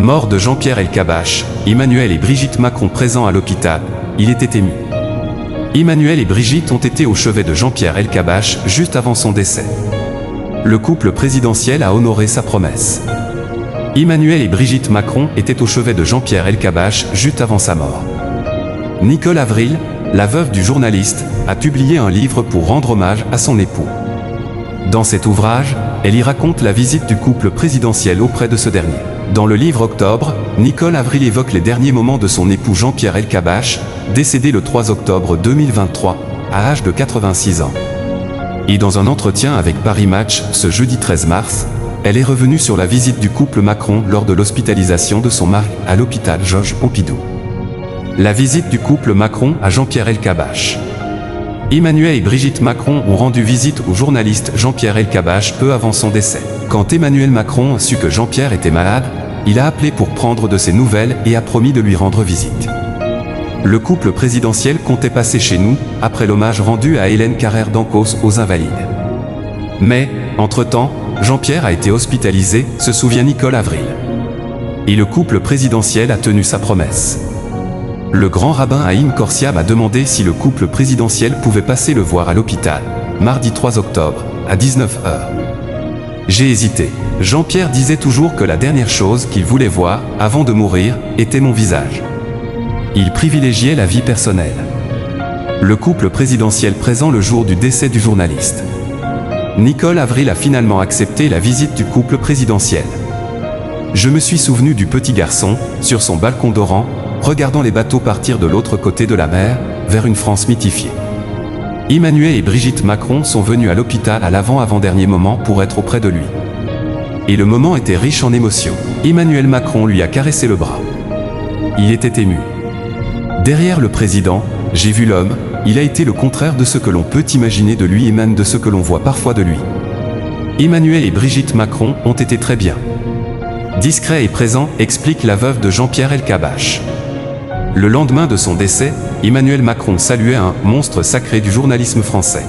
Mort de Jean-Pierre Elkabbach, Emmanuel et Brigitte Macron présents à l'hôpital, il était ému. Emmanuel et Brigitte ont été au chevet de Jean-Pierre Elkabbach juste avant son décès. Le couple présidentiel a honoré sa promesse. Emmanuel et Brigitte Macron étaient au chevet de Jean-Pierre Elkabbach juste avant sa mort. Nicole Avril, la veuve du journaliste, a publié un livre pour rendre hommage à son époux. Dans cet ouvrage, elle y raconte la visite du couple présidentiel auprès de ce dernier. Dans le livre Octobre, Nicole Avril évoque les derniers moments de son époux Jean-Pierre Elkabbach, décédé le 3 octobre 2023, à l'âge de 86 ans. Et dans un entretien avec Paris Match ce jeudi 13 mars, elle est revenue sur la visite du couple Macron lors de l'hospitalisation de son mari à l'hôpital Georges Pompidou. La visite du couple Macron à Jean-Pierre Elkabbach. Emmanuel et Brigitte Macron ont rendu visite au journaliste Jean-Pierre Elkabbach peu avant son décès. Quand Emmanuel Macron a su que Jean-Pierre était malade, il a appelé pour prendre de ses nouvelles et a promis de lui rendre visite. Le couple présidentiel comptait passer chez nous, après l'hommage rendu à Hélène Carrère d'Ancos aux Invalides. Mais, entre-temps, Jean-Pierre a été hospitalisé, se souvient Nicole Avril. Et le couple présidentiel a tenu sa promesse. Le grand rabbin Haïm Korsia m'a demandé si le couple présidentiel pouvait passer le voir à l'hôpital, mardi 3 octobre, à 19h. J'ai hésité. Jean-Pierre disait toujours que la dernière chose qu'il voulait voir, avant de mourir, était mon visage. Il privilégiait la vie personnelle. Le couple présidentiel présent le jour du décès du journaliste. Nicole Avril a finalement accepté la visite du couple présidentiel. Je me suis souvenu du petit garçon, sur son balcon d'Oran, regardant les bateaux partir de l'autre côté de la mer, vers une France mythifiée. Emmanuel et Brigitte Macron sont venus à l'hôpital à l'avant-avant-dernier moment pour être auprès de lui. Et le moment était riche en émotions. Emmanuel Macron lui a caressé le bras. Il était ému. Derrière le président, j'ai vu l'homme, il a été le contraire de ce que l'on peut imaginer de lui et même de ce que l'on voit parfois de lui. Emmanuel et Brigitte Macron ont été très bien. Discret et présent, explique la veuve de Jean-Pierre Elkabbach. Le lendemain de son décès, Emmanuel Macron saluait un « monstre sacré du journalisme français ».